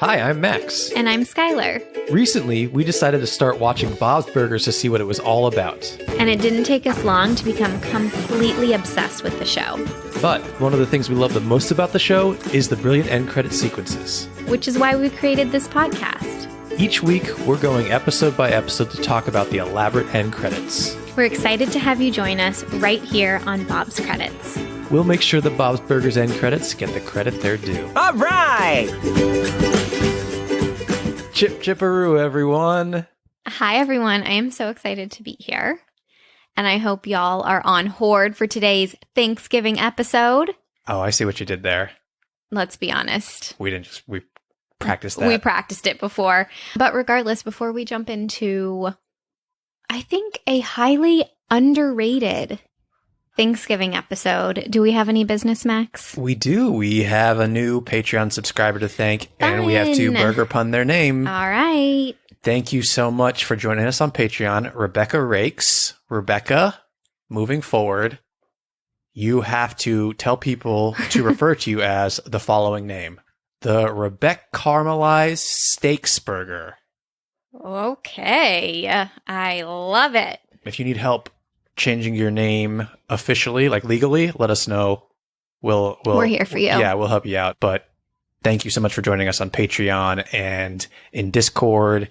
Hi, I'm Max. And I'm Skylar. Recently, we decided to start watching Bob's Burgers to see what it was all about. And it didn't take us long to become completely obsessed with the show. But one of the things we love the most about the show is the brilliant end credit sequences. Which is why we created this podcast. Each week, we're going episode by episode to talk about the elaborate end credits. We're excited to have you join us right here on Bob's Credits. We'll make sure the Bob's Burgers end credits get the credit they're due. All right! Chip chipperoo, everyone. Hi, everyone. I am so excited to be here. And I hope y'all are on hoard for today's Thanksgiving episode. Oh, I see what you did there. Let's be honest. We practiced that. We practiced it before. But regardless, before we jump into, I think, a highly underrated Thanksgiving episode, do we have any business, Max? We do. We have a new Patreon subscriber to thank, and we have to burger pun their name. All right. Thank you so much for joining us on Patreon, Rebecca Rakes. Rebecca, moving forward, you have to tell people to refer to you as the following name. The Rebecca Caramelized Steaks Burger. Okay. I love it. If you need help changing your name officially, like legally, let us know. We're here for you. Yeah, we'll help you out. But thank you so much for joining us on Patreon and in Discord.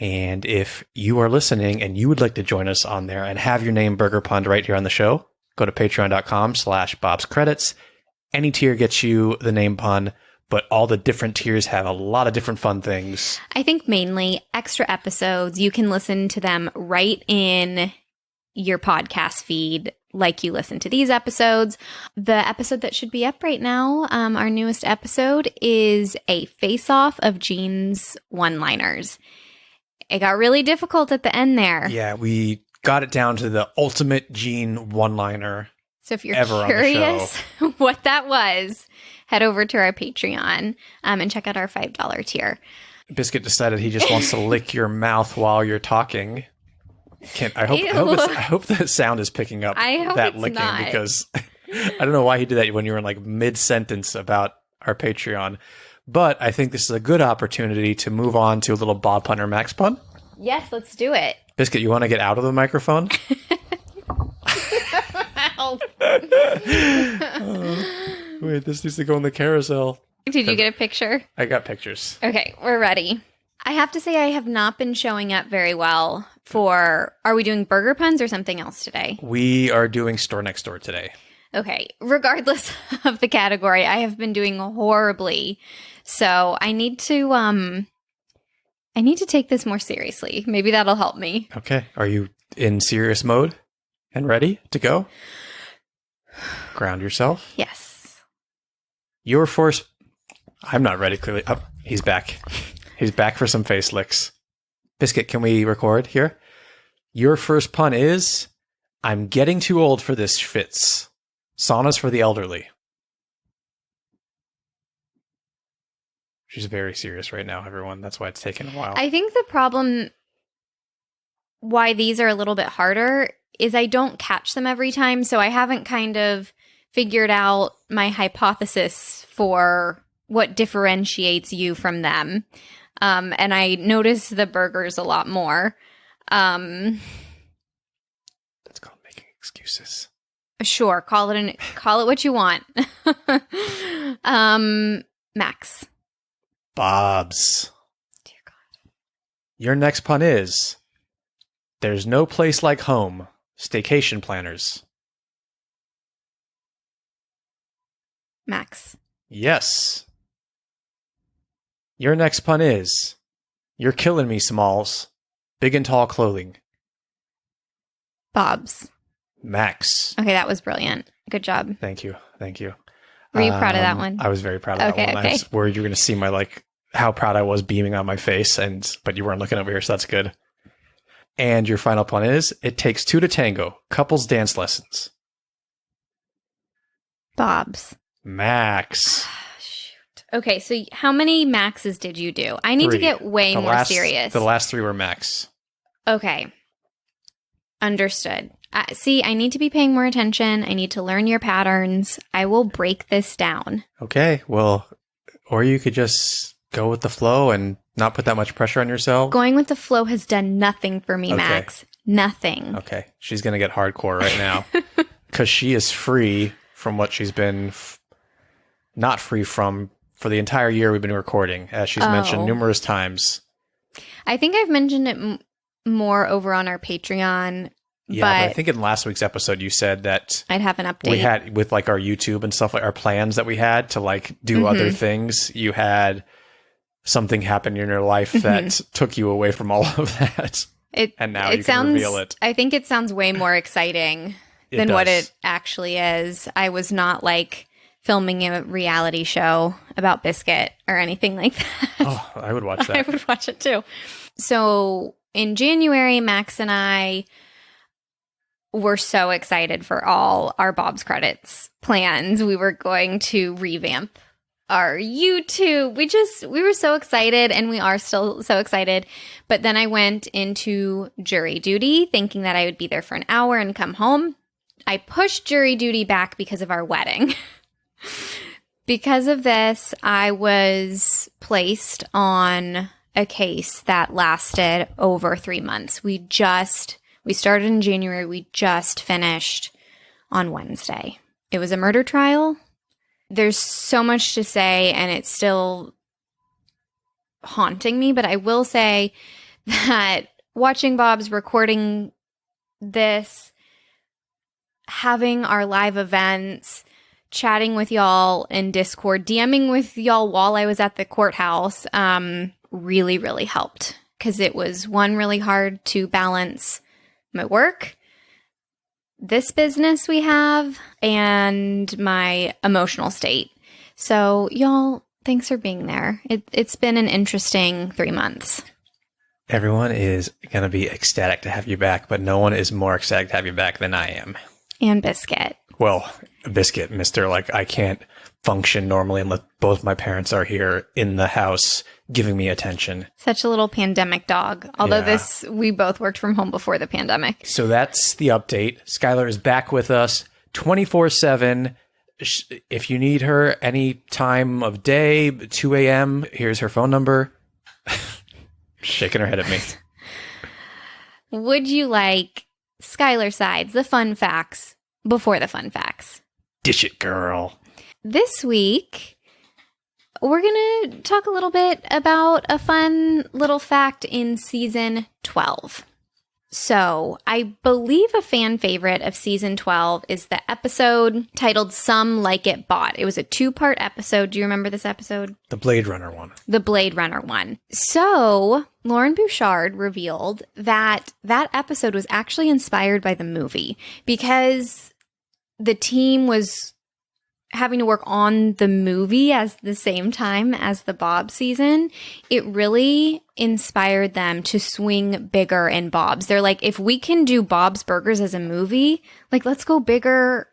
And if you are listening and you would like to join us on there and have your name burger punned right here on the show, go to patreon.com/bobscredits. Any tier gets you the name pun, but all the different tiers have a lot of different fun things. I think mainly extra episodes. You can listen to them right in your podcast feed like you listen to these episodes. The episode that should be up right now, our newest episode, is a face-off of Gene's one-liners. It got really difficult at the end there. Yeah, we got it down to the ultimate Gene one-liner. So if you're curious what that was, head over to our Patreon and check out our $5 tier. Biscuit decided he just wants to lick your mouth while you're talking. I hope the sound is picking up that licking not. Because I don't know why he did that when you were in like mid-sentence about our Patreon. But I think this is a good opportunity to move on to a little Bob Pun or Max Pun. Yes, let's do it. Biscuit, you want to get out of the microphone? Wait, this needs to go in the carousel. Did you get a picture? I got pictures. Okay, we're ready. I have to say I have not been showing up very well for... Are we doing burger puns or something else today? We are doing Store Next Door today. Okay, regardless of the category, I have been doing horribly. So I need to take this more seriously. Maybe that'll help me. Okay. Are you in serious mode and ready to go? Ground yourself. Yes. Your first... I'm not ready, clearly. Oh, he's back. He's back for some face licks. Biscuit, can we record here? Your first pun is, I'm getting too old for this schwitz. Saunas for the elderly. She's very serious right now, everyone. That's why it's taken a while. I think the problem why these are a little bit harder is I don't catch them every time, so I haven't kind of figured out my hypothesis for what differentiates you from them. And I notice the burgers a lot more. That's called making excuses. Sure, call it what you want. Max. Bob's. Dear God. Your next pun is, there's no place like home. Staycation planners. Max. Yes. Your next pun is, you're killing me, Smalls. Big and tall clothing. Bob's. Max. Okay, that was brilliant. Good job. Thank you. Were you proud of that one? I was very proud of that one. Okay. I was worried you were going to see my, how proud I was beaming on my face, but you weren't looking over here, so that's good. And your final pun is, it takes two to tango. Couples dance lessons. Bob's. Max. Shoot. Okay, so how many Maxes did you do? I need to get way more serious. The last three were Max. Okay. Understood. See, I need to be paying more attention. I need to learn your patterns. I will break this down. Okay, well, or you could just go with the flow and not put that much pressure on yourself? Going with the flow has done nothing for me, Max. Nothing. Okay. She's going to get hardcore right now because she is free from what she's been not free from for the entire year we've been recording, as she's mentioned numerous times. I think I've mentioned it more over on our Patreon. Yeah, but I think in last week's episode you said that I'd have an update. We had with like our YouTube and stuff, like our plans that we had to like do other things. You had something happen in your life that took you away from all of that. And now you can reveal it. I think it sounds way more exciting than what it actually is. I was not like filming a reality show about Biscuit or anything like that. Oh, I would watch that. I would watch it too. So in January, Max and I were so excited for all our Bob's Credits plans. We were going to revamp our YouTube. We were so excited, and we are still so excited. But then I went into jury duty thinking that I would be there for an hour and come home. I pushed jury duty back because of our wedding. Because of this, I was placed on a case that lasted over 3 months. We started in January. We just finished on Wednesday. It was a murder trial. There's so much to say, and it's still haunting me. But I will say that watching Bob's, recording this, having our live events, chatting with y'all in Discord, DMing with y'all while I was at the courthouse, really, really helped. Because it was, one, really hard to balance my work, this business we have, and my emotional state. So y'all, thanks for being there. It's been an interesting 3 months. Everyone is going to be ecstatic to have you back, but no one is more ecstatic to have you back than I am. And Biscuit. Well, Biscuit, Mr. Like, I can't function normally unless both my parents are here in the house giving me attention. Such a little pandemic dog. Although we both worked from home before the pandemic. So that's the update. Skylar is back with us 24/7. If you need her any time of day, 2 a.m., here's her phone number. Shaking her head at me. Would you like Skylar Sides, the fun facts, before the fun facts? Dish it, girl. This week, we're going to talk a little bit about a fun little fact in season 12. So, I believe a fan favorite of season 12 is the episode titled Some Like It Bought. It was a 2-part episode. Do you remember this episode? The Blade Runner one. The Blade Runner one. So, Lauren Bouchard revealed that that episode was actually inspired by the movie because the team was having to work on the movie at the same time as the Bob season. It really inspired them to swing bigger in Bob's. They're like, if we can do Bob's Burgers as a movie, like, let's go bigger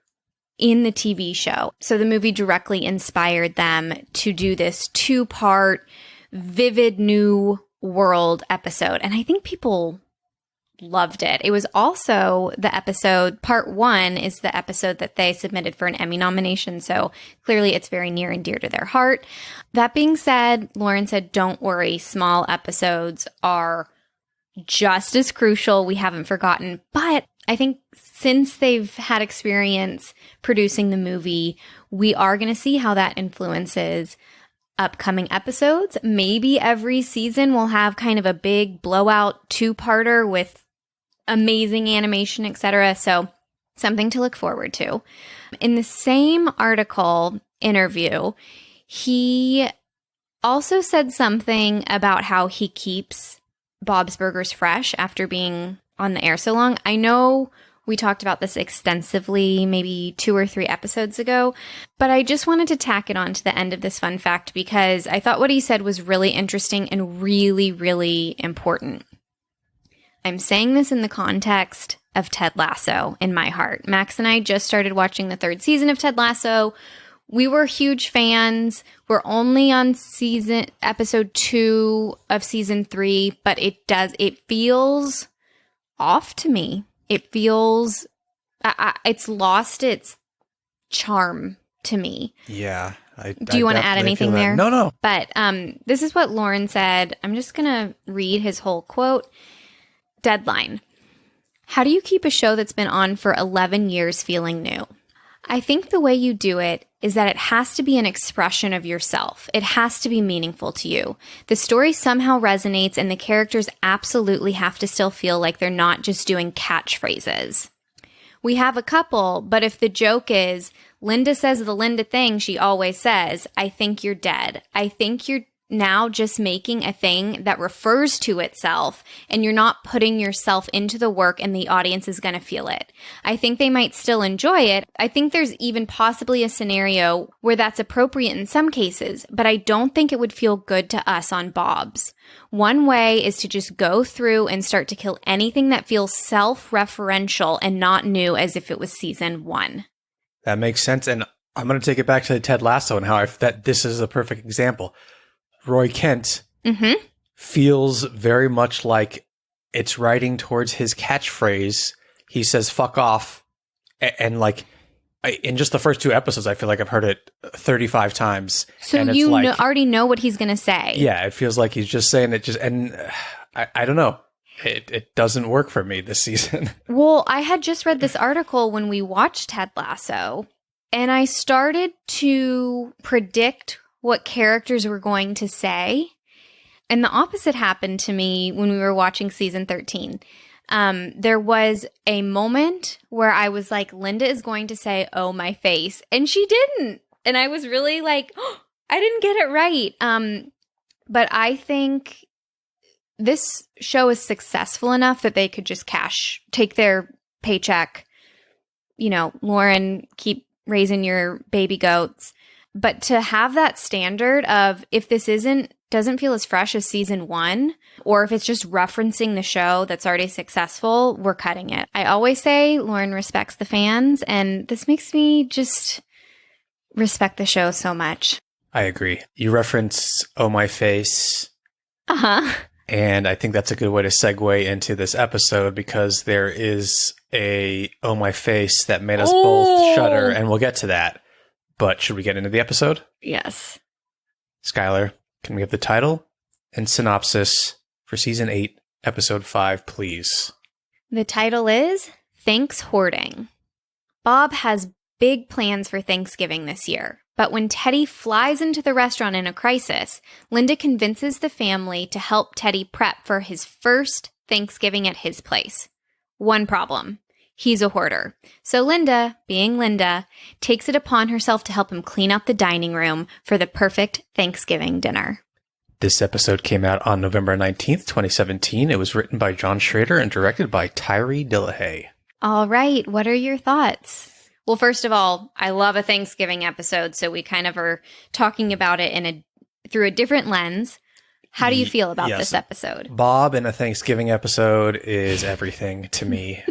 in the TV show. So the movie directly inspired them to do this 2-part vivid new world episode. And I think people loved it. It was also the episode, part 1 is the episode that they submitted for an Emmy nomination. So clearly it's very near and dear to their heart. That being said, Lauren said, don't worry. Small episodes are just as crucial. We haven't forgotten. But I think since they've had experience producing the movie, we are going to see how that influences upcoming episodes. Maybe every season will have kind of a big blowout 2-parter with amazing animation, etc. So something to look forward to. In the same article interview, he also said something about how he keeps Bob's Burgers fresh after being on the air so long. I know we talked about this extensively maybe 2 or 3 episodes ago, but I just wanted to tack it on to the end of this fun fact because I thought what he said was really interesting and really, really important. I'm saying this in the context of Ted Lasso in my heart. Max and I just started watching the 3rd season of Ted Lasso. We were huge fans. We're only on episode 2 of season 3, but it feels off to me. It feels, it's lost its charm to me. Yeah. Do you want to add anything there? No. But this is what Lauren said. I'm just going to read his whole quote. Deadline. How do you keep a show that's been on for 11 years feeling new? I think the way you do it is that it has to be an expression of yourself. It has to be meaningful to you. The story somehow resonates and the characters absolutely have to still feel like they're not just doing catchphrases. We have a couple, but if the joke is, Linda says the Linda thing she always says, I think you're dead. I think you're now just making a thing that refers to itself and you're not putting yourself into the work and the audience is going to feel it. I think they might still enjoy it. I think there's even possibly a scenario where that's appropriate in some cases, but I don't think it would feel good to us on Bob's. One way is to just go through and start to kill anything that feels self-referential and not new as if it was season 1. That makes sense. And I'm going to take it back to Ted Lasso and how that this is a perfect example. Roy Kent feels very much like it's writing towards his catchphrase. He says, fuck off. And like, in just the first 2 episodes, I feel like I've heard it 35 times. So and you already know what he's going to say. Yeah, it feels like he's just saying it and I don't know. It doesn't work for me this season. Well, I had just read this article when we watched Ted Lasso, and I started to predict what characters were going to say. And the opposite happened to me when we were watching season 13. There was a moment where I was like, Linda is going to say, oh, my face. And she didn't. And I was really like, oh, I didn't get it right. But I think this show is successful enough that they could just take their paycheck. You know, Lauren, keep raising your baby goats. But to have that standard of if this doesn't feel as fresh as season 1, or if it's just referencing the show that's already successful, we're cutting it. I always say Lauren respects the fans, and this makes me just respect the show so much. I agree. You reference Oh My Face. Uh-huh. And I think that's a good way to segue into this episode because there is a Oh My Face that made us both shudder, and we'll get to that. But should we get into the episode? Yes. Skylar, can we have the title and synopsis for Season 8, Episode 5, please? The title is Thanks-hoarding. Bob has big plans for Thanksgiving this year, but when Teddy flies into the restaurant in a crisis, Linda convinces the family to help Teddy prep for his first Thanksgiving at his place. One problem. He's a hoarder. So Linda, being Linda, takes it upon herself to help him clean out the dining room for the perfect Thanksgiving dinner. This episode came out on November 19th, 2017. It was written by John Schrader and directed by Tyree Dillahay. All right. What are your thoughts? Well, first of all, I love a Thanksgiving episode, so we kind of are talking about it through a different lens. How do you feel about this episode? Bob in a Thanksgiving episode is everything to me.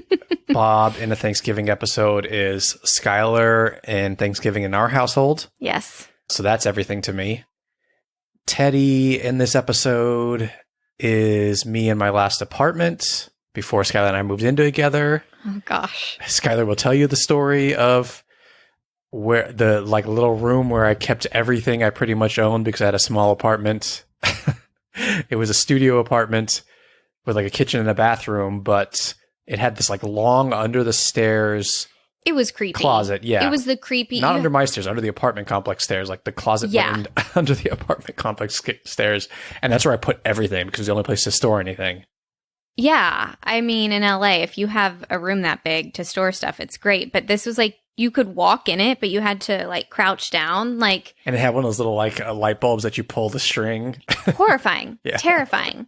Bob in a Thanksgiving episode is Skylar in Thanksgiving in our household. Yes. So that's everything to me. Teddy in this episode is me in my last apartment before Skylar and I moved in together. Oh, gosh. Skylar will tell you the story of where the little room where I kept everything I pretty much owned because I had a small apartment. It was a studio apartment with a kitchen and a bathroom, but it had this long under the stairs. It was creepy. Closet, yeah. It was the creepy. Not under my stairs, under the apartment complex stairs. The closet went under the apartment complex stairs. And that's where I put everything because it was the only place to store anything. Yeah. I mean, in LA, if you have a room that big to store stuff, it's great. But this was you could walk in it, but you had to crouch down. And it had one of those little light bulbs that you pull the string. Horrifying. Yeah. Terrifying.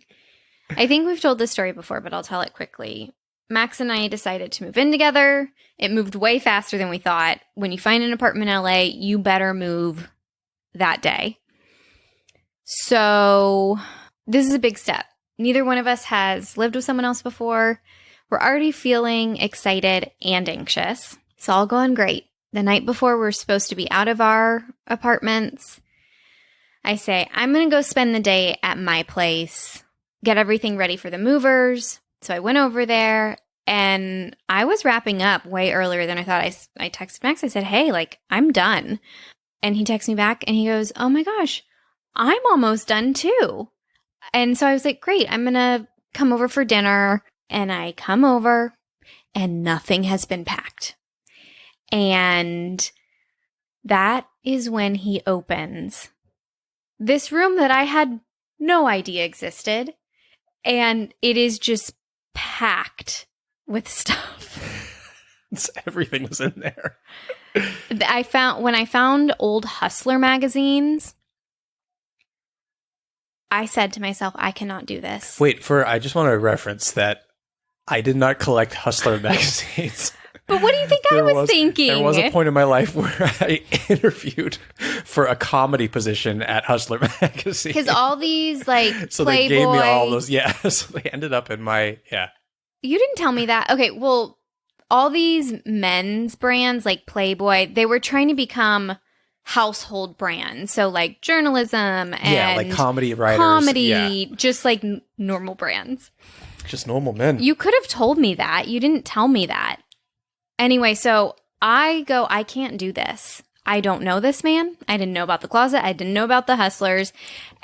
I think we've told this story before, but I'll tell it quickly. Max and I decided to move in together. It moved way faster than we thought. When you find an apartment in LA, you better move that day. So this is a big step. Neither one of us has lived with someone else before. We're already feeling excited and anxious. It's all going great. The night before we're supposed to be out of our apartments, I say, I'm going to go spend the day at my place, get everything ready for the movers. So I went over there and I was wrapping up way earlier than I thought. I texted Max. I said, hey, I'm done. And he texts me back and he goes, oh my gosh, I'm almost done too. And so I was like, great, I'm going to come over for dinner. And I come over and nothing has been packed. And that is when he opens this room that I had no idea existed. And it is just packed with stuff. Everything was in there. When I found old Hustler magazines, I said to myself, I cannot do this. Wait, I just want to reference that I did not collect Hustler magazines. But what do you think I was thinking? There was a point in my life where I interviewed for a comedy position at Hustler magazine. Because all these, like, so Playboy... they gave me all those, yeah. So they ended up in my, yeah. You didn't tell me that. Okay, well, all these men's brands, like Playboy, they were trying to become household brands. So, like, journalism and... Yeah, like comedy writers. Just like normal brands. Just normal men. You could have told me that. You didn't tell me that. Anyway, so I go, I can't do this. I don't know this man. I didn't know about the closet. I didn't know about the Hustlers.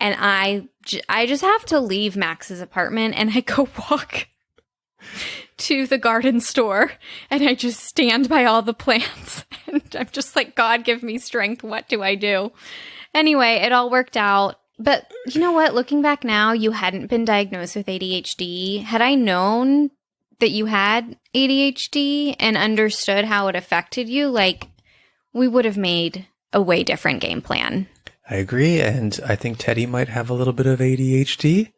And I just have to leave Max's apartment and I go walk to the garden store and I just stand by all the plants. And I'm just like, God, give me strength. What do I do? Anyway, it all worked out. But you know what? Looking back now, you hadn't been diagnosed with ADHD. Had I known that you had ADHD and understood how it affected you, like, we would have made a way different game plan. I agree. And I think Teddy might have a little bit of ADHD.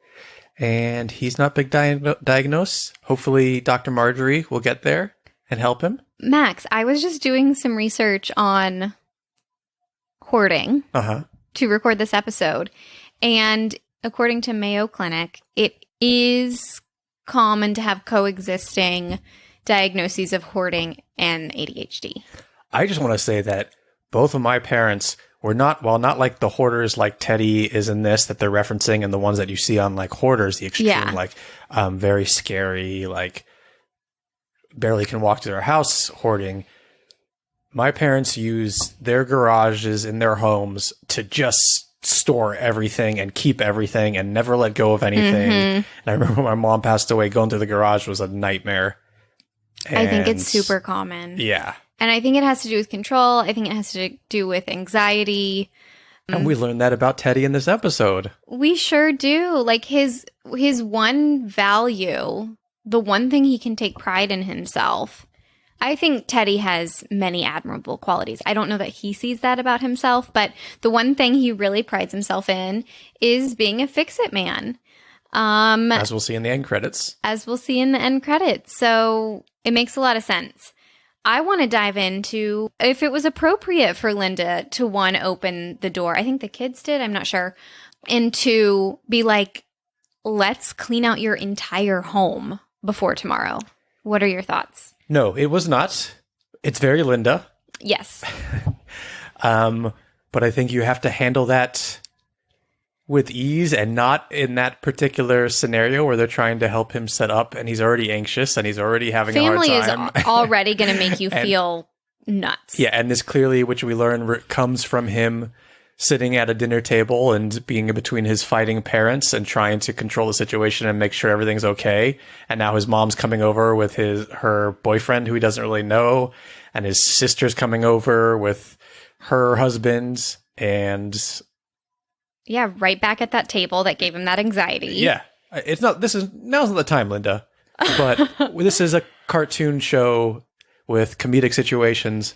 And he's not big diagnosed. Hopefully, Dr. Marjorie will get there and help him. Max, I was just doing some research on hoarding to record this episode. And according to Mayo Clinic, it is common to have coexisting diagnoses of hoarding and ADHD. I just want to say that both of my parents were not like the hoarders like Teddy is in this that they're referencing and the ones that you see on like Hoarders, the extreme, like very scary, like barely can walk to their house hoarding. My parents use their garages in their homes to just store everything and keep everything and never let go of anything. And I remember when my mom passed away, going to the garage was a nightmare. And I think it's super common. Yeah. And I think it has to do with control. I think it has to do with anxiety. And we learned that about Teddy in this episode. We sure do. Like his one value, the one thing he can take pride in himself. I think Teddy has many admirable qualities. I don't know that he sees that about himself, but the one thing he really prides himself in is being a fix-it man. As we'll see in the end credits. So it makes a lot of sense. I want to dive into if it was appropriate for Linda to, one, open the door. I think the kids did. I'm not sure. And to be like, let's clean out your entire home before tomorrow. What are your thoughts? No, it was not. It's very Linda. Yes. But I think you have to handle that with ease and not in that particular scenario where they're trying to help him set up and he's already anxious and he's already having a hard time. Family is already going to make you feel nuts. Yeah, and this clearly, which we learn, comes from him sitting at a dinner table and being in between his fighting parents and trying to control the situation and make sure everything's okay. And now his mom's coming over with her boyfriend who he doesn't really know, and his sister's coming over with her husband, and yeah, right back at that table that gave him that anxiety. Yeah. Now's not the time, Linda. But this is a cartoon show with comedic situations,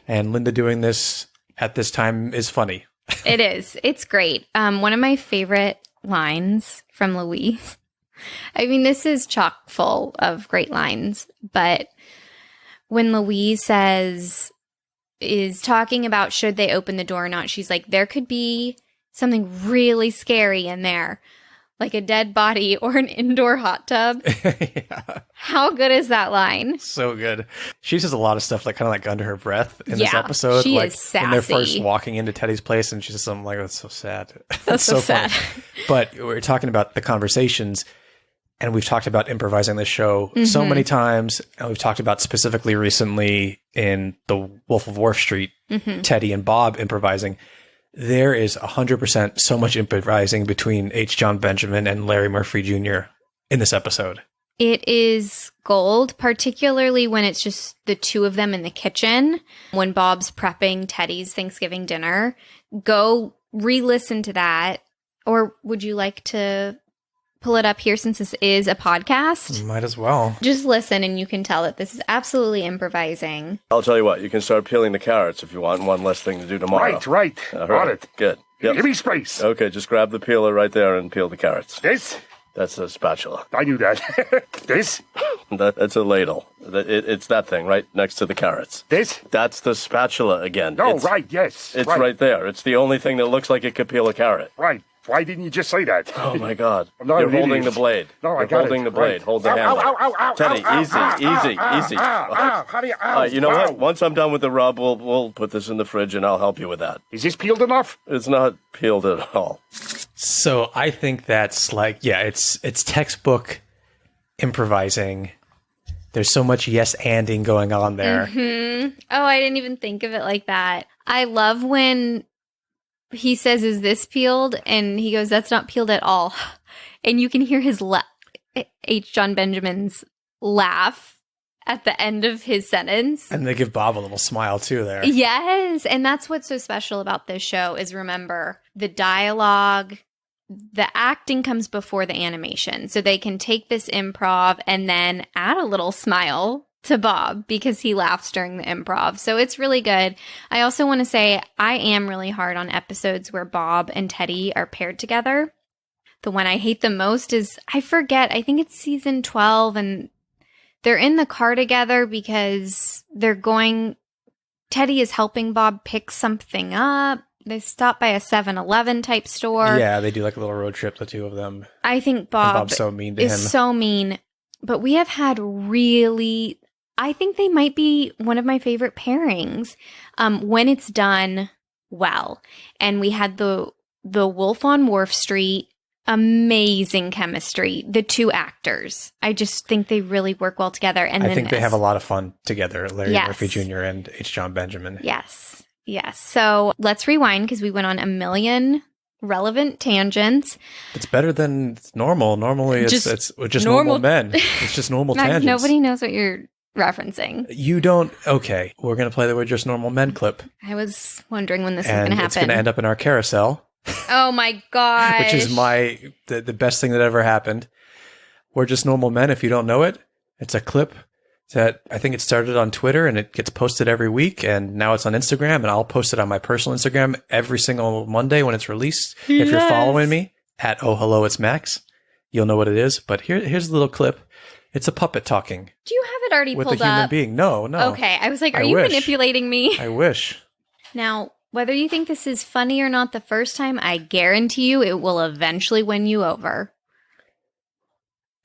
and Linda doing this at this time is funny. It is. It's great. One of my favorite lines from Louise. I mean, this is chock full of great lines, but when Louise is talking about should they open the door or not, she's like, there could be something really scary in there, like a dead body or an indoor hot tub. Yeah. How good is that line? So good. She says a lot of stuff like kind of like under her breath in this episode. She like is sassy. When they're first walking into Teddy's place and she says something like, that's so sad. That's so sad. But we're talking about the conversations, and we've talked about improvising this show so many times, and we've talked about specifically recently in The Wolf of Wall Street, Teddy and Bob improvising, there is 100% so much improvising between H. John Benjamin and Larry Murphy Jr. in this episode. It is gold, particularly when it's just the two of them in the kitchen, when Bob's prepping Teddy's Thanksgiving dinner. Go re-listen to that. Or would you like to pull it up here since this is a podcast? Might as well. Just listen and you can tell that this is absolutely improvising. I'll tell you what, you can start peeling the carrots if you want. One less thing to do tomorrow. Right. Got it. Good. Yep. Give me space. Okay, just grab the peeler right there and peel the carrots. This? That's a spatula. I knew that. This? That's a ladle. It's that thing right next to the carrots. This? That's the spatula again. No, right, yes. It's right there. It's the only thing that looks like it could peel a carrot. Right. Why didn't you just say that? Oh, my God. You're holding the blade. No, I You're got holding it. the blade. Right. Hold the handle. Ow, Teddy, easy. How do you... All right, you know what? Once I'm done with the rub, we'll put this in the fridge and I'll help you with that. Is this peeled enough? It's not peeled at all. So I think that's like, it's textbook improvising. There's so much yes-anding going on there. Mm-hmm. Oh, I didn't even think of it like that. I love when he says, "Is this peeled?" And he goes, "That's not peeled at all." And you can hear his H. John Benjamin's laugh at the end of his sentence. And they give Bob a little smile too there. Yes. And that's what's so special about this show is, remember, the dialogue, the acting comes before the animation. So they can take this improv and then add a little smile to Bob because he laughs during the improv. So it's really good. I also want to say I am really hard on episodes where Bob and Teddy are paired together. The one I hate the most is, I think it's season 12, and they're in the car together because Teddy is helping Bob pick something up. They stop by a 7-Eleven type store. Yeah, they do like a little road trip, the two of them. I think Bob's so mean to him. So mean. But we have had I think they might be one of my favorite pairings when it's done well. And we had the Wolf on Wharf Street. Amazing chemistry. The two actors. I just think they really work well together. And I think they have a lot of fun together, Larry Murphy Jr. and H. John Benjamin. Yes. So let's rewind because we went on a million relevant tangents. It's better than normal. Normally it's just normal men. It's just normal tangents. Nobody knows what you're referencing. You don't? Okay. We're going to play the We're Just Normal Men clip. I was wondering when this was going to happen. It's going to end up in our carousel. Oh my gosh. Which is the best thing that ever happened. We're Just Normal Men. If you don't know it, it's a clip that I think it started on Twitter and it gets posted every week. And now it's on Instagram, and I'll post it on my personal Instagram every single Monday when it's released. Yes. If you're following me at Oh Hello It's Max, you'll know what it is. But here's a little clip. It's a puppet talking. Do you have it already pulled up? With a human being. No. Okay. I was like, are you manipulating me? I wish. Now, whether you think this is funny or not the first time, I guarantee you it will eventually win you over.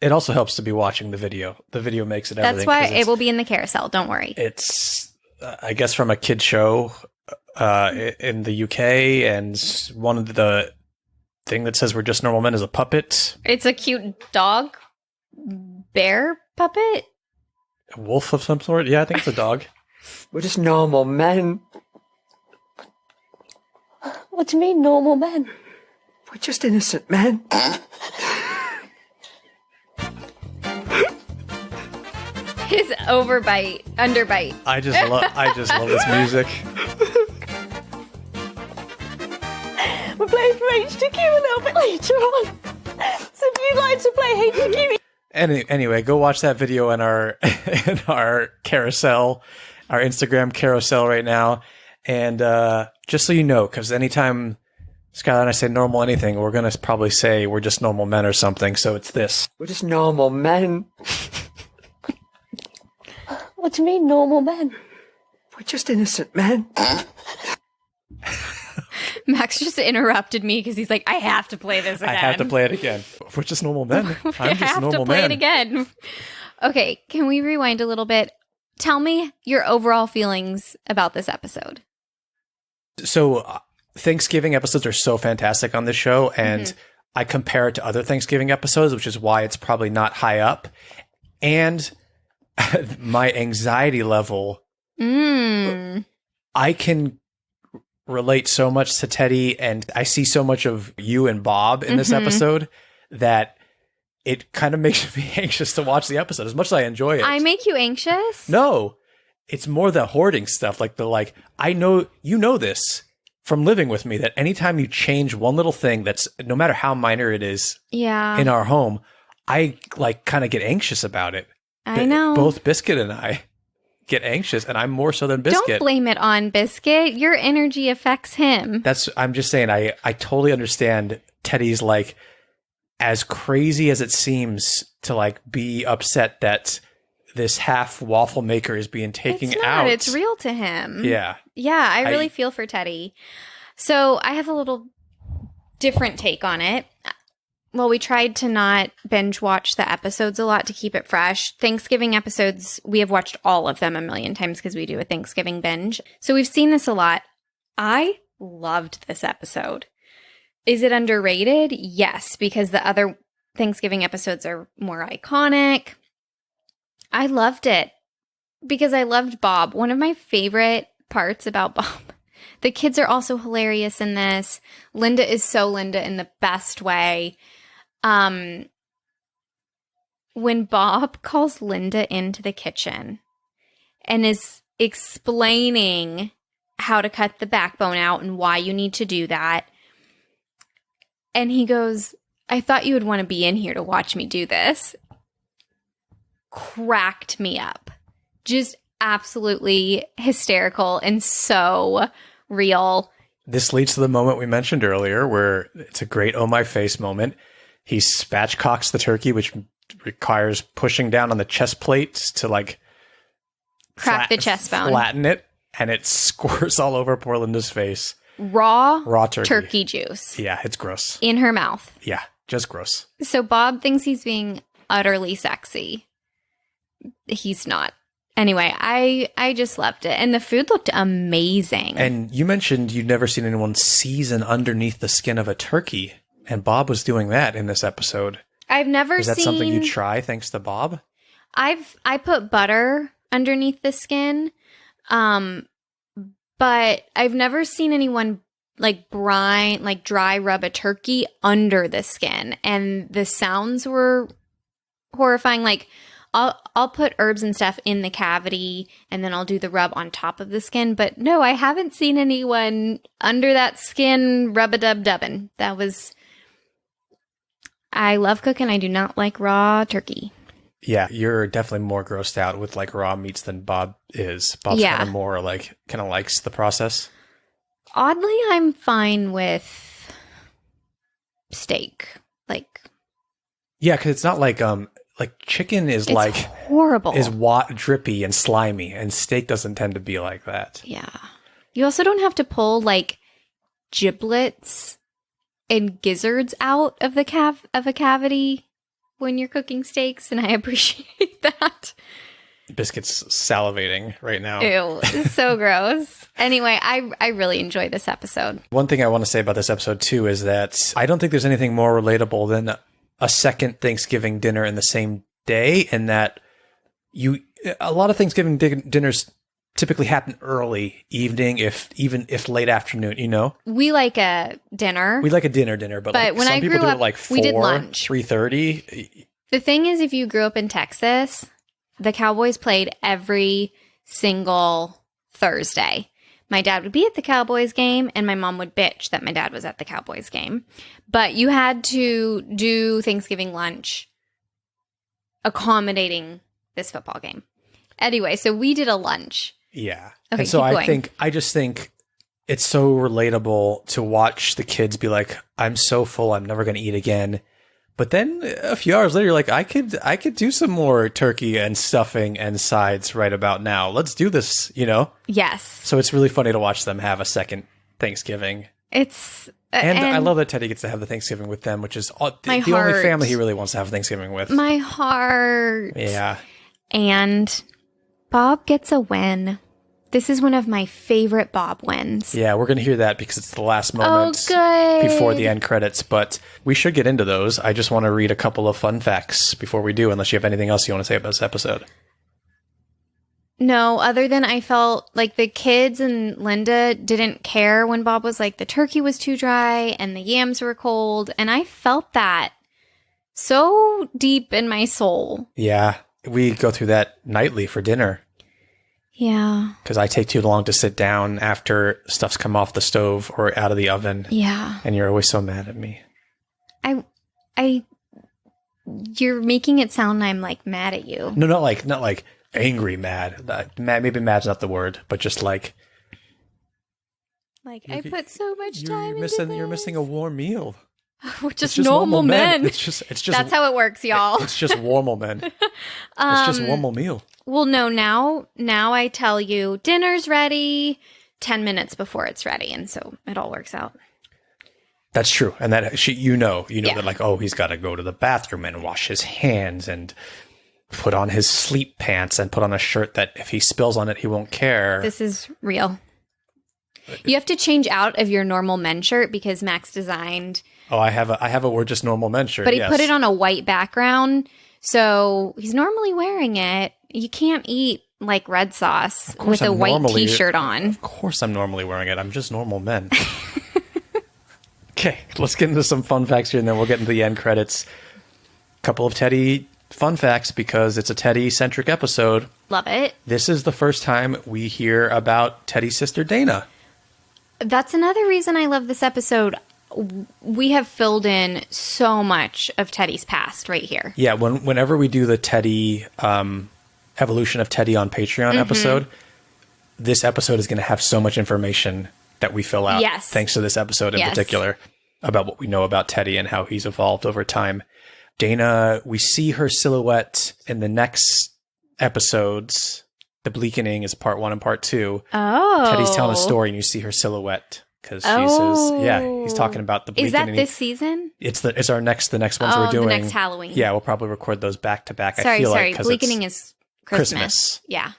It also helps to be watching the video. The video makes it everything. That's why it will be in the carousel. Don't worry. It's, I guess, from a kid show in the UK, and one of the thing that says We're Just Normal Men is a puppet. It's a cute dog, bear puppet? A wolf of some sort? Yeah, I think it's a dog. We're just normal men. What do you mean, normal men? We're just innocent men. His underbite. I just love this music. We're playing for HTQ a little bit later on. So if you'd like to play HTQ... Anyway, go watch that video in our carousel, our Instagram carousel right now. And just so you know, because anytime Skylar and I say normal anything, we're going to probably say We're Just Normal Men or something. So it's this. We're just normal men. What do you mean, normal men? We're just innocent men. Max just interrupted me because he's like, I have to play this again. I have to play it again. We're just normal men. I'm just a normal man. I have to play it again. Okay, can we rewind a little bit? Tell me your overall feelings about this episode. So Thanksgiving episodes are so fantastic on this show, and I compare it to other Thanksgiving episodes, which is why it's probably not high up. And my anxiety level I can relate so much to Teddy, and I see so much of you and Bob in this episode that it kind of makes me anxious to watch the episode as much as I enjoy it. I make you anxious? No, it's more the hoarding stuff. I know, you know this from living with me, that anytime you change one little thing that's, no matter how minor it is in our home, I kind of get anxious about it. I know. Both Biscuit and I get anxious, and I'm more so than Biscuit. Don't blame it on Biscuit. Your energy affects him. I'm just saying, I totally understand Teddy's as crazy as it seems to be upset that this half waffle maker is being taken out. It's real to him. Yeah. Yeah, I really feel for Teddy. So I have a little different take on it. Well, we tried to not binge watch the episodes a lot to keep it fresh. Thanksgiving episodes, we have watched all of them a million times because we do a Thanksgiving binge. So we've seen this a lot. I loved this episode. Is it underrated? Yes, because the other Thanksgiving episodes are more iconic. I loved it because I loved Bob. One of my favorite parts about Bob. The kids are also hilarious in this. Linda is so Linda in the best way. When Bob calls Linda into the kitchen and is explaining how to cut the backbone out and why you need to do that, and he goes, I thought you would want to be in here to watch me do this, cracked me up. Just absolutely hysterical and so real. This leads to the moment we mentioned earlier where it's a great oh my face moment. He spatchcocks the turkey, which requires pushing down on the chest plates to crack the chest bone, flatten it, and it squirts all over poor Linda's face. Raw turkey juice. Yeah, it's gross. In her mouth. Yeah, just gross. So Bob thinks he's being utterly sexy. He's not. Anyway, I just loved it. And the food looked amazing. And you mentioned you'd never seen anyone season underneath the skin of a turkey. And Bob was doing that in this episode. I've never seen... Is that something you try thanks to Bob? I put butter underneath the skin. But I've never seen anyone dry rub a turkey under the skin. And the sounds were horrifying. I'll put herbs and stuff in the cavity and then I'll do the rub on top of the skin. But no, I haven't seen anyone under that skin rub-a-dub-dubbing. I love cooking. I do not like raw turkey. Yeah, you're definitely more grossed out with raw meats than Bob is. Bob's kind of more kind of likes the process. Oddly, I'm fine with steak. Yeah, because it's not like chicken is it's horrible. Is drippy and slimy, and steak doesn't tend to be like that. Yeah. You also don't have to pull giblets and gizzards out of a cavity when you're cooking steaks, and I appreciate that. Biscuit's salivating right now. Ew, it's so gross. Anyway, I really enjoyed this episode. One thing I want to say about this episode too is that I don't think there's anything more relatable than a second Thanksgiving dinner in the same day, and that a lot of Thanksgiving dinners typically happen early evening, even if late afternoon, We like a dinner. We like a dinner, but when some I people grew do up, it 4, we did lunch. 3:30. The thing is, if you grew up in Texas, the Cowboys played every single Thursday. My dad would be at the Cowboys game, and my mom would bitch that my dad was at the Cowboys game. But you had to do Thanksgiving lunch accommodating this football game. Anyway, so we did a lunch. Yeah. Okay, and so I just think it's so relatable to watch the kids be like, I'm so full, I'm never going to eat again. But then a few hours later, you're like, I could do some more turkey and stuffing and sides right about now. Let's do this, Yes. So it's really funny to watch them have a second Thanksgiving. It's... And I love that Teddy gets to have the Thanksgiving with them, which is the only family he really wants to have Thanksgiving with. My heart. Yeah. And Bob gets a win. This is one of my favorite Bob wins. Yeah, we're going to hear that because it's the last moment before the end credits, but we should get into those. I just want to read a couple of fun facts before we do, unless you have anything else you want to say about this episode. No, other than I felt like the kids and Linda didn't care when Bob was like, the turkey was too dry and the yams were cold. And I felt that so deep in my soul. Yeah. We go through that nightly for dinner. Yeah. Because I take too long to sit down after stuff's come off the stove or out of the oven. Yeah. And you're always so mad at me. You're making it sound I'm like mad at you. No, not like angry mad. Mad, maybe mad's not the word, but just like I put so much time You're missing a warm meal. We're just normal men. It's just that's how it works, y'all. It's just warmal men. It's just warmal meal. Well, no, now I tell you dinner's ready 10 minutes before it's ready, and so it all works out. That's true. And that you know that like, oh, he's got to go to the bathroom and wash his hands and put on his sleep pants and put on a shirt that if he spills on it, he won't care. This is real. You have to change out of your normal men shirt because Max designed. Oh, I have a we're just normal men shirt. But he put it on a white background. So he's normally wearing it. You can't eat like red sauce with a white t-shirt on. Of course I'm normally wearing it. I'm just normal men. Okay, let's get into some fun facts here and then we'll get into the end credits. Couple of Teddy fun facts because it's a Teddy-centric episode. Love it. This is the first time we hear about Teddy's sister Dana. That's another reason I love this episode. We have filled in so much of Teddy's past right here. Yeah, whenever we do the Teddy evolution of Teddy on Patreon episode, this episode is going to have so much information that we fill out. Yes. Thanks to this episode in particular about what we know about Teddy and how he's evolved over time. Dana, we see her silhouette in the next episodes. The Bleakening is part 1 and part 2. Oh. Teddy's telling a story and you see her silhouette. Because he's talking about the Bleakening. Is that this season? It's the next ones we're doing. The next Halloween. Yeah, we'll probably record those back to back. Sorry. Bleakening is Christmas. Yeah.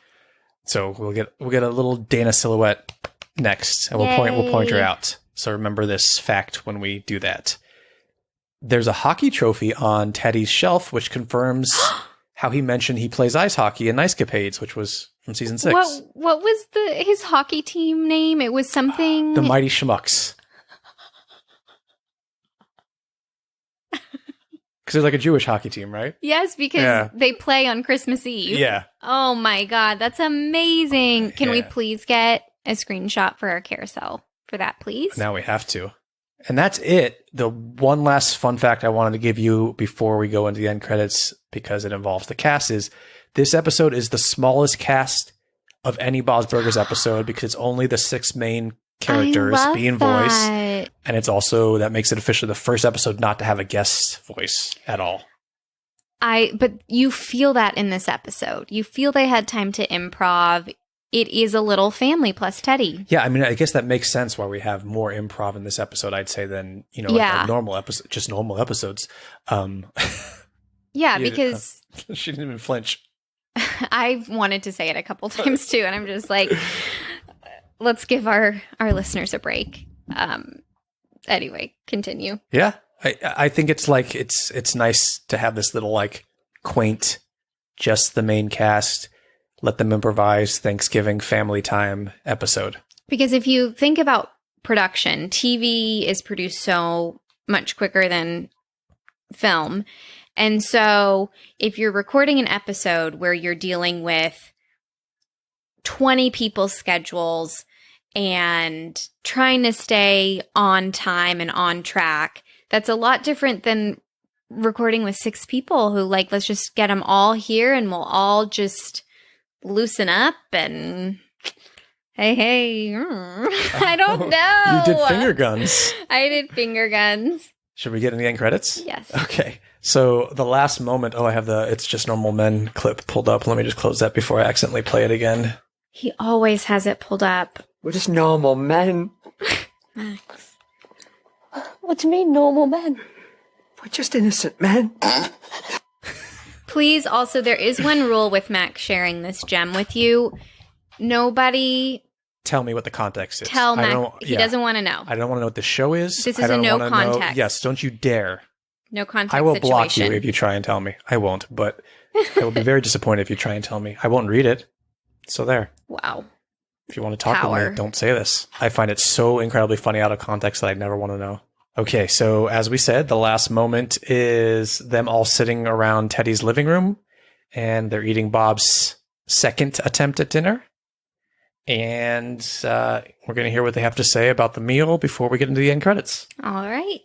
So we'll get a little Dana silhouette next, and we'll point her out. So remember this fact when we do that. There's a hockey trophy on Teddy's shelf, which confirms how he mentioned he plays ice hockey in Ice Capades, which was from season 6. What was his hockey team name? It was something. The Mighty Schmucks. Because there's like a Jewish hockey team, right? Yes, because they play on Christmas Eve. Yeah. Oh my God, that's amazing. Can we please get a screenshot for our carousel for that, please? Now we have to. And that's it. The one last fun fact I wanted to give you before we go into the end credits, because it involves the cast, is this episode is the smallest cast of any Bob's Burgers episode because it's only the 6 main characters being voiced. And it's also, that makes it officially the first episode not to have a guest voice at all. But you feel that in this episode. You feel they had time to improv. It is a little family plus Teddy. Yeah, I mean, I guess that makes sense why we have more improv in this episode, I'd say, than, like normal episode, just normal episodes. Yeah, because she didn't even flinch. I've wanted to say it a couple times too, and I'm just like, let's give our listeners a break. Anyway, continue. Yeah, I think it's like it's nice to have this little like quaint, just the main cast, let them improvise Thanksgiving family time episode. Because if you think about production, TV is produced so much quicker than film. And so if you're recording an episode where you're dealing with 20 people's schedules and trying to stay on time and on track, that's a lot different than recording with 6 people who like, let's just get them all here and we'll all just loosen up and hey. I don't know. You did finger guns. I did finger guns. Should we get in the end credits? Yes. Okay. So the last moment, I have the It's Just Normal Men clip pulled up. Let me just close that before I accidentally play it again. He always has it pulled up. We're just normal men. Max. What do you mean, normal men? We're just innocent men. Please, also, there is one rule with Max sharing this gem with you. Nobody... Tell me what the context is. Tell Max. He doesn't want to know. I don't want to know what the show is. This is a no context. Yes, don't you dare. No context I will situation. block you if you try and tell me. I won't, but I will be very disappointed if you try and tell me. I won't read it. So there. Wow. If you want to talk with me, don't say this. I find it so incredibly funny out of context that I never want to know. Okay, so as we said, the last moment is them all sitting around Teddy's living room, and they're eating Bob's second attempt at dinner. And we're going to hear what they have to say about the meal before we get into the end credits. All right.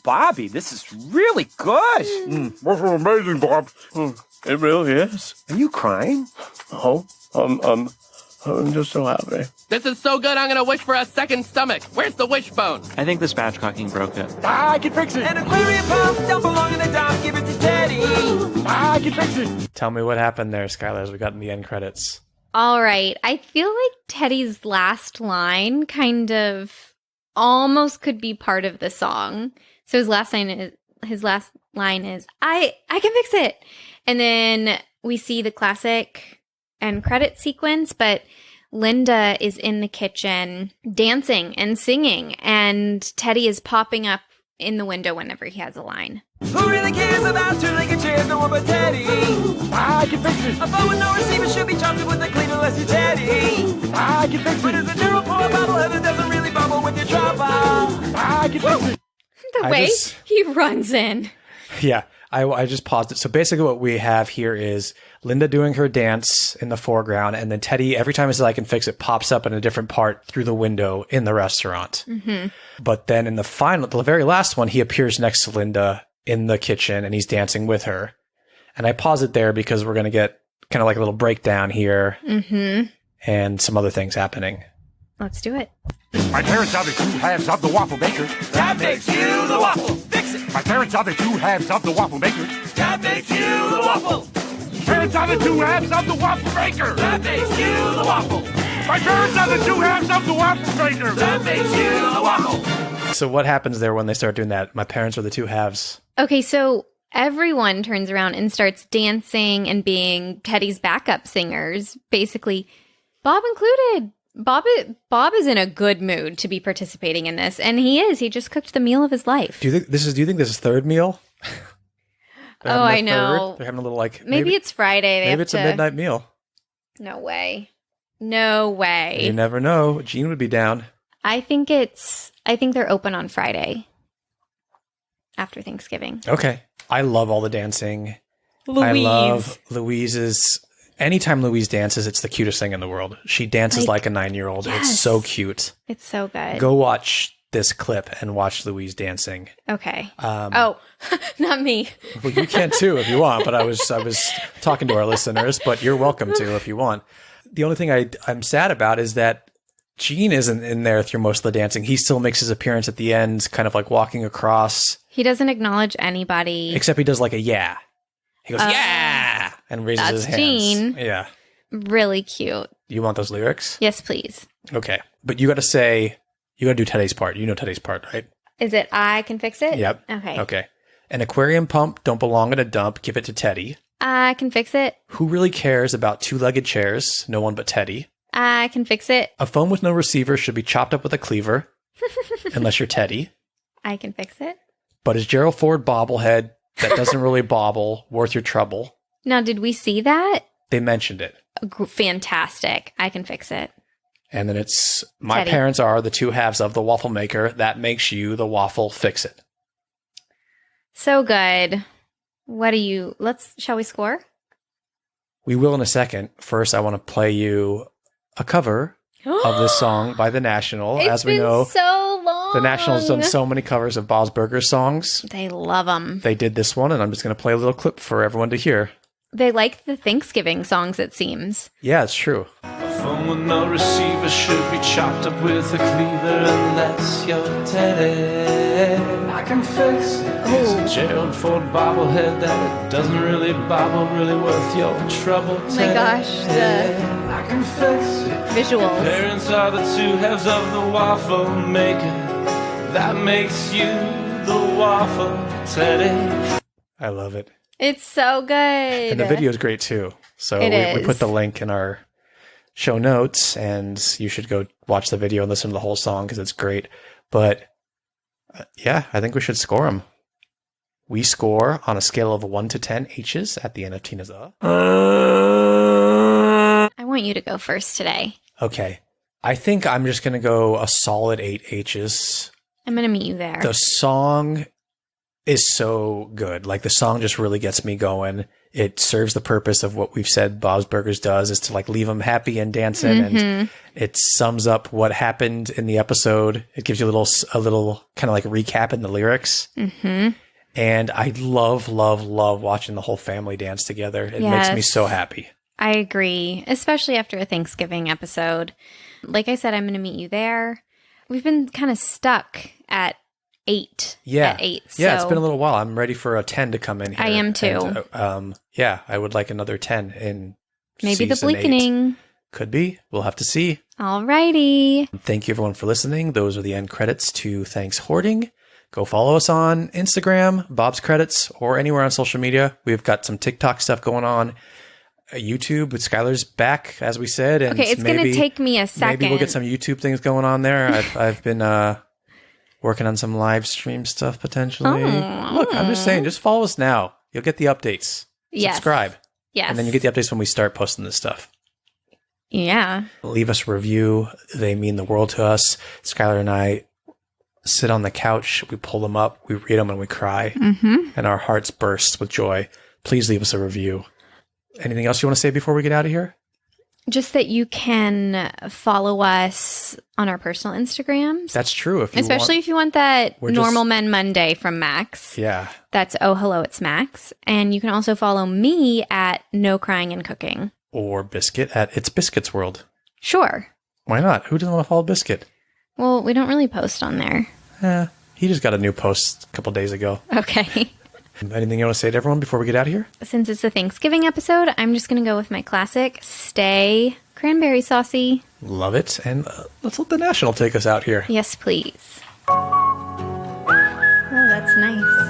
Bobby, this is really good. This is amazing, Bob. It really is. Are you crying? Oh, I'm just so happy. This is so good, I'm gonna wish for a second stomach. Where's the wishbone? I think the spatchcocking broke it. I can fix it. An aquarium pump don't belong in the dump. Give it to Teddy. I can fix it. Tell me what happened there, Skylar, as we got in the end credits. All right. I feel like Teddy's last line kind of almost could be part of the song. So his last line is I can fix it. And then we see the classic end credit sequence, but Linda is in the kitchen dancing and singing, and Teddy is popping up in the window whenever he has a line. Who really cares about two-legged chairs? No one but Teddy. I can fix it. A phone with no receiver should be chopped with a cleaner unless you're Teddy. I can fix But it. it's a neural pour bobblehead that doesn't really bubble with your trouble. I can fix it. The way he runs in. Yeah, I just paused it. So basically what we have here is Linda doing her dance in the foreground, and then Teddy, every time it says I can fix it, pops up in a different part through the window in the restaurant. Mm-hmm. But then in the very last one, he appears next to Linda in the kitchen, and he's dancing with her. And I pause it there because we're going to get kind of like a little breakdown here and some other things happening. Let's do it. My parents are the two halves of the waffle maker. That makes you the waffle. Fix it. My parents are the two halves of the waffle maker. That makes you the waffle. Parents are the two halves of the waffle maker. That makes you the waffle. My parents are the two halves of the waffle maker. That makes you the waffle. So what happens there when they start doing that? My parents are the two halves. Okay, so everyone turns around and starts dancing and being Teddy's backup singers, basically, Bob included. Bob is in a good mood to be participating in this, and he is. He just cooked the meal of his life. Do you think this is third meal? Oh, I know. They're having a little maybe it's Friday. Maybe it's a midnight meal. No way. No way. You never know. Gene would be down. I think they're open on Friday after Thanksgiving. Okay. I love all the dancing. Louise. I love Louise's. Anytime Louise dances, it's the cutest thing in the world. She dances like a 9-year-old. Yes. It's so cute. It's so good. Go watch this clip and watch Louise dancing. Okay. Not me. Well, you can too if you want, but I was talking to our listeners, but you're welcome to if you want. The only thing I'm sad about is that Gene isn't in there through most of the dancing. He still makes his appearance at the end, kind of like walking across. He doesn't acknowledge anybody. Except he does like a yeah. He goes, yeah! And raises his hands. Gene. Yeah. Really cute. You want those lyrics? Yes, please. Okay. But you got to do Teddy's part. You know Teddy's part, right? Is it I can fix it? Yep. Okay. Okay. An aquarium pump don't belong in a dump. Give it to Teddy. I can fix it. Who really cares about two-legged chairs? No one but Teddy. I can fix it. A phone with no receiver should be chopped up with a cleaver. Unless you're Teddy. I can fix it. But is Gerald Ford bobblehead that doesn't really bobble worth your trouble? Now, did we see that? They mentioned it. Fantastic. I can fix it. And then it's, my Teddy. parents are the two halves of the waffle maker. That makes you the waffle. Fix it. So good. Shall we score? We will in a second. First, I want to play you a cover of this song by The National. As we know, so long. The National's done so many covers of Bob's Burgers songs. They love them. They did this one, and I'm just going to play a little clip for everyone to hear. They like the Thanksgiving songs, it seems. Yeah, it's true. A phone with no receiver should be chopped up with a cleaver unless you're Teddy. I can fix it. It's a Gerald Ford bobblehead that it doesn't really bobble, really worth your trouble. Oh my gosh, the I can fix it. visuals. Parents are the two halves of the waffle maker. That makes you the waffle, Teddy. I love it. It's so good. And the video is great too. So we put the link in our show notes, and you should go watch the video and listen to the whole song because it's great. But yeah, I think we should score them. We score on a scale of 1 to 10 H's at the end of Tina's I want want you to go first today. Okay. I think I'm just going to go a solid 8 H's. I'm going to meet you there. The song is so good. Like, the song just really gets me going. It serves the purpose of what we've said Bob's Burgers does, is to like leave them happy and dancing. And it sums up what happened in the episode. It gives you a little kind of like recap in the lyrics. And I love watching the whole family dance together. It makes me so happy. I agree, especially after a Thanksgiving episode. Like I said, I'm going to meet you there. We've been kind of stuck at 8. Yeah. At 8. Yeah, it's been a little while. I'm ready for a 10 to come in here. I am too. And, I would like another 10 in maybe the season Bleakening. 8. Could be. We'll have to see. Alrighty. Thank you everyone for listening. Those are the end credits to Thanks-hoarding. Go follow us on Instagram, Bob's Credits, or anywhere on social media. We've got some TikTok stuff going on. YouTube with Skylar's back, as we said. And okay, it's going to take me a second. Maybe we'll get some YouTube things going on there. I've been working on some live stream stuff potentially. Look, I'm just saying, just follow us now. You'll get the updates. Yes. Subscribe. Yes. And then you get the updates when we start posting this stuff. Yeah. Leave us a review. They mean the world to us. Skylar and I sit on the couch. We pull them up. We read them and we cry. And our hearts burst with joy. Please leave us a review. Anything else you want to say before we get out of here? Just that you can follow us on our personal Instagrams. That's true. Especially if you want that Normal Men Monday from Max. Yeah. That's Oh Hello, It's Max. And you can also follow me at No Crying and Cooking. Or Biscuit at It's Biscuit's World. Sure. Why not? Who doesn't want to follow Biscuit? Well, we don't really post on there. He just got a new post a couple days ago. Okay. Anything you want to say to everyone before we get out of here? Since it's a Thanksgiving episode, I'm just going to go with my classic, Stay Cranberry Saucy. Love it. And let's let the National take us out here. Yes, please. Oh, that's nice.